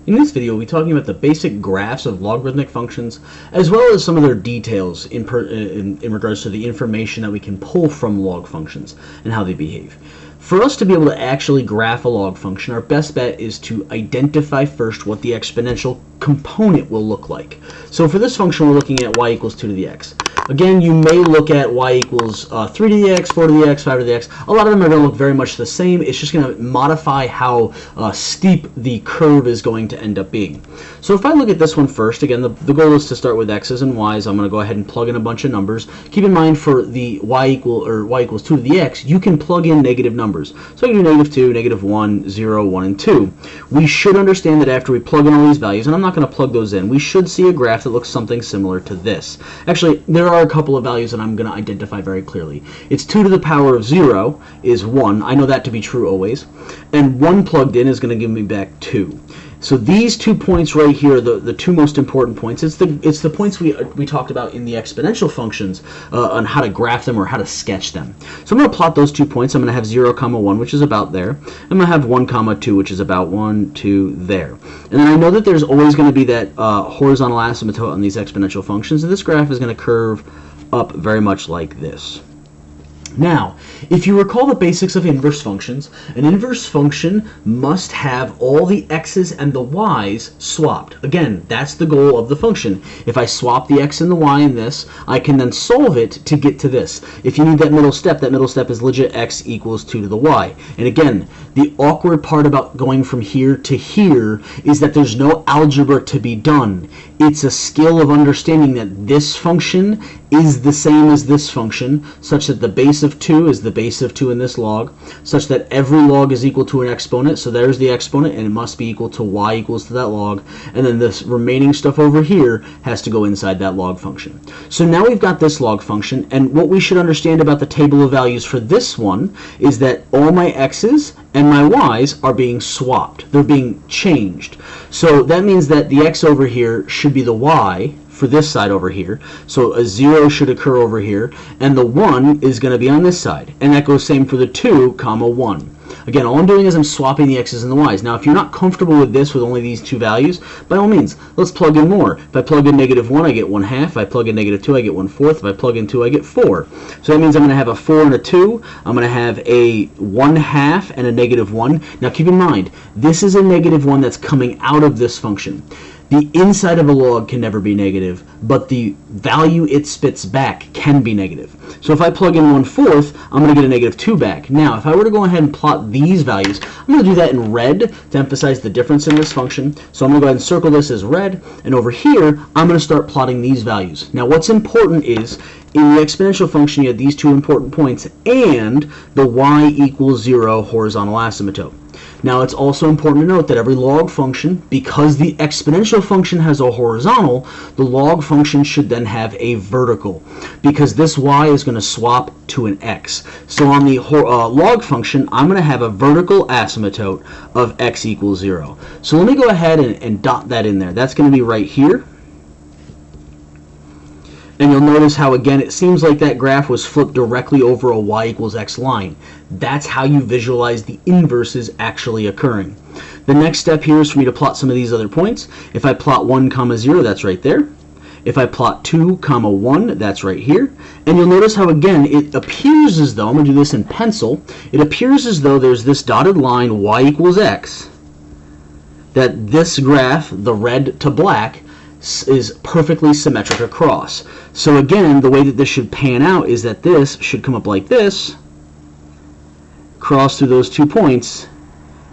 In this video, we'll be talking about the basic graphs of logarithmic functions, as well as some of their details in regards to the information that we can pull from log functions and how they behave. For us to be able to actually graph a log function, our best bet is to identify first what the exponential component will look like. So for this function, we're looking at y equals 2 to the x. Again, you may look at y equals 3 to the x, 4 to the x, 5 to the x. A lot of them are going to look very much the same. It's just going to modify how steep the curve is going to end up being. So if I look at this one first, again, the goal is to start with x's and y's. I'm going to go ahead and plug in a bunch of numbers. Keep in mind for the y equals 2 to the x, you can plug in negative numbers. So I can do -2, -1, 0, 1, and 2. We should understand that after we plug in all these values, and I'm not going to plug those in, we should see a graph that looks something similar to this. Actually, there are a couple of values that I'm going to identify very clearly. It's 2 to the power of 0 is 1. I know that to be true always. And 1 plugged in is going to give me back 2. So these 2 points right here, the two most important points, it's the points we talked about in the exponential functions on how to graph them or how to sketch them. So I'm going to plot those 2 points. I'm going to have 0, 1, which is about there. I'm going to have 1, 2, which is about 1, 2, there. And then I know that there's always going to be that horizontal asymptote on these exponential functions, and this graph is going to curve up very much like this. Now, if you recall the basics of inverse functions, an inverse function must have all the x's and the y's swapped. Again, that's the goal of the function. If I swap the x and the y in this, I can then solve it to get to this. If you need that middle step is legit x equals 2 to the y. And again, the awkward part about going from here to here is that there's no algebra to be done. It's a skill of understanding that this function is the same as this function, such that the base of 2 is the base of 2 in this log, such that every log is equal to an exponent. So there's the exponent, and it must be equal to y equals to that log. And then this remaining stuff over here has to go inside that log function. So now we've got this log function, and what we should understand about the table of values for this one is that all my x's and my y's are being swapped. They're being changed. So that means that the x over here should be the y for this side over here. So a 0 should occur over here, and the 1 is going to be on this side. And that goes same for the 2, 1. Again, all I'm doing is I'm swapping the x's and the y's. Now, if you're not comfortable with this, with only these 2 values, by all means, let's plug in more. If I plug in -1, I get 1/2. If I plug in -2, I get 1/4. If I plug in 2, I get 4. So that means I'm going to have a 4 and a 2. I'm going to have a 1/2 and a -1. Now, keep in mind, this is a -1 that's coming out of this function. The inside of a log can never be negative, but the value it spits back can be negative. So if I plug in 1/4, I'm going to get a -2 back. Now, if I were to go ahead and plot these values, I'm going to do that in red to emphasize the difference in this function. So I'm going to go ahead and circle this as red, and over here, I'm going to start plotting these values. Now, what's important is, in the exponential function, you have these 2 important points and the y equals 0 horizontal asymptote. Now, it's also important to note that every log function, because the exponential function has a horizontal, the log function should then have a vertical, because this y is going to swap to an x. So on the log function, I'm going to have a vertical asymptote of x equals 0. So let me go ahead and dot that in there. That's going to be right here. And you'll notice how, again, it seems like that graph was flipped directly over a y equals x line. That's how you visualize the inverses actually occurring. The next step here is for me to plot some of these other points. If I plot 1, 0, that's right there. If I plot 2, 1, that's right here. And you'll notice how, again, it appears as though, I'm going to do this in pencil, it appears as though there's this dotted line, y equals x, that this graph, the red to black, is perfectly symmetric across. So again, the way that this should pan out is that this should come up like this, cross through those 2 points,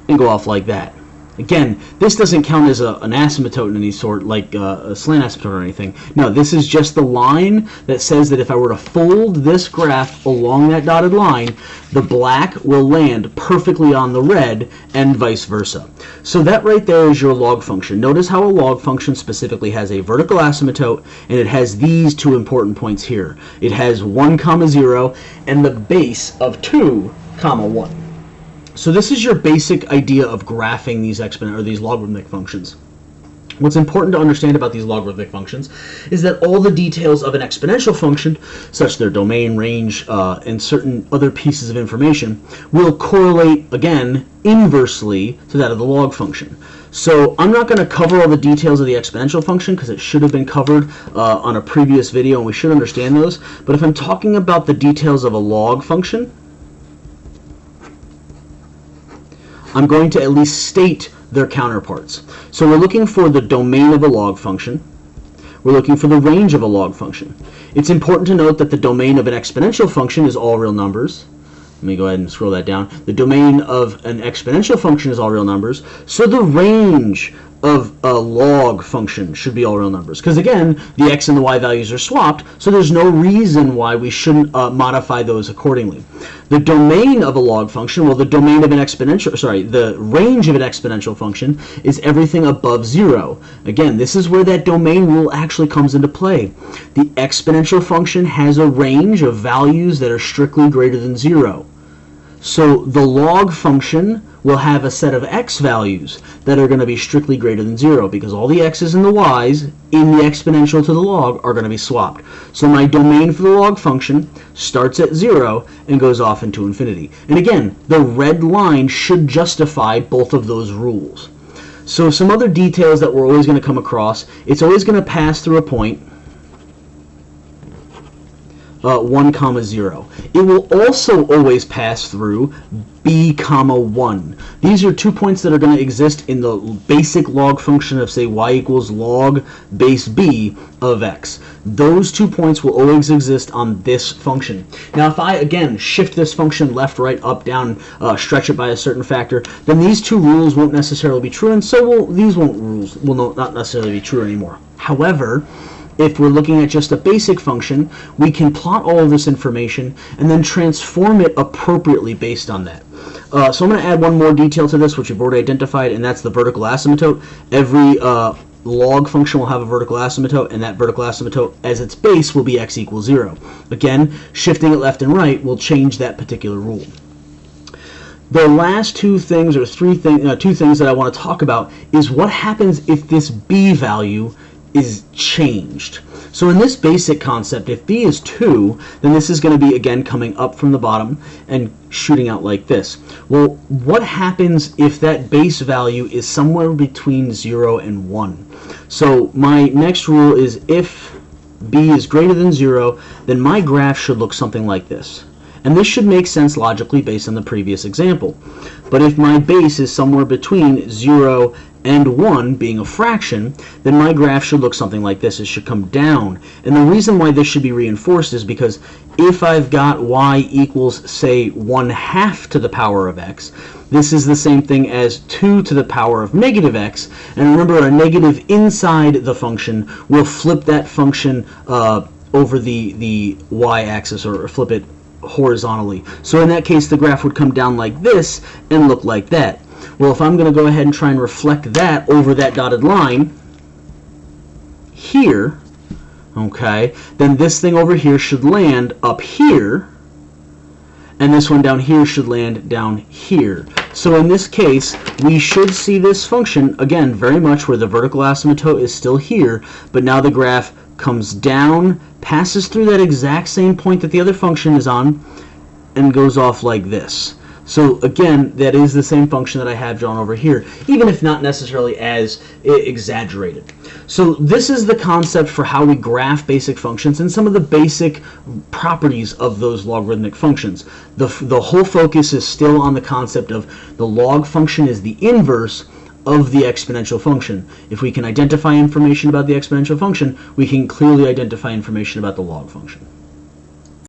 and go off like that. Again, this doesn't count as an asymptote in any sort, like a slant asymptote or anything. No, this is just the line that says that if I were to fold this graph along that dotted line, the black will land perfectly on the red and vice versa. So that right there is your log function. Notice how a log function specifically has a vertical asymptote, and it has these 2 important points here. It has 1, 0 and the base of 2, 1. So this is your basic idea of graphing these logarithmic functions. What's important to understand about these logarithmic functions is that all the details of an exponential function, such their domain, range, and certain other pieces of information, will correlate, again, inversely to that of the log function. So I'm not going to cover all the details of the exponential function because it should have been covered on a previous video, and we should understand those. But if I'm talking about the details of a log function, I'm going to at least state their counterparts. So we're looking for the domain of a log function. We're looking for the range of a log function. It's important to note that the domain of an exponential function is all real numbers. Let me go ahead and scroll that down. The domain of an exponential function is all real numbers. So the range of a log function should be all real numbers. Because again, the x and the y values are swapped, so there's no reason why we shouldn't modify those accordingly. The domain of a log function, well, the domain of an exponential, the range of an exponential function is everything above 0. Again, this is where that domain rule actually comes into play. The exponential function has a range of values that are strictly greater than 0. So the log function will have a set of x values that are going to be strictly greater than 0 because all the x's and the y's in the exponential to the log are going to be swapped. So my domain for the log function starts at 0 and goes off into infinity. And again, the red line should justify both of those rules. So some other details that we're always going to come across, it's always going to pass through a point 1, 0. It will also always pass through b, 1. These are 2 points that are going to exist in the basic log function of, say, y equals log base b of x. Those 2 points will always exist on this function. Now, if I, again, shift this function left, right, up, down, stretch it by a certain factor, then these 2 rules won't necessarily be true, and so these rules will not necessarily be true anymore. However, if we're looking at just a basic function, we can plot all of this information and then transform it appropriately based on that. So I'm going to add one more detail to this, which we've already identified, and that's the vertical asymptote. Every log function will have a vertical asymptote, and that vertical asymptote as its base will be x equals 0. Again, shifting it left and right will change that particular rule. The last two things, or two things that I want to talk about is what happens if this b value is changed. So in this basic concept, if b is 2, then this is going to be, again, coming up from the bottom and shooting out like this. Well, what happens if that base value is somewhere between 0 and 1? So my next rule is if b is greater than 0, then my graph should look something like this. And this should make sense logically based on the previous example. But if my base is somewhere between 0 and 1, being a fraction, then my graph should look something like this. It should come down. And the reason why this should be reinforced is because if I've got y equals, say, 1/2 to the power of x, this is the same thing as 2 to the power of negative x. And remember, a negative inside the function will flip that function over the y-axis, or flip it horizontally. So in that case, the graph would come down like this and look like that. Well, if I'm going to go ahead and try and reflect that over that dotted line here, okay, then this thing over here should land up here, and this one down here should land down here. So in this case, we should see this function, again, very much where the vertical asymptote is still here, but now the graph comes down, passes through that exact same point that the other function is on, and goes off like this. So again, that is the same function that I have drawn over here, even if not necessarily as exaggerated. So this is the concept for how we graph basic functions and some of the basic properties of those logarithmic functions. The whole focus is still on the concept of the log function is the inverse of the exponential function. If we can identify information about the exponential function, we can clearly identify information about the log function.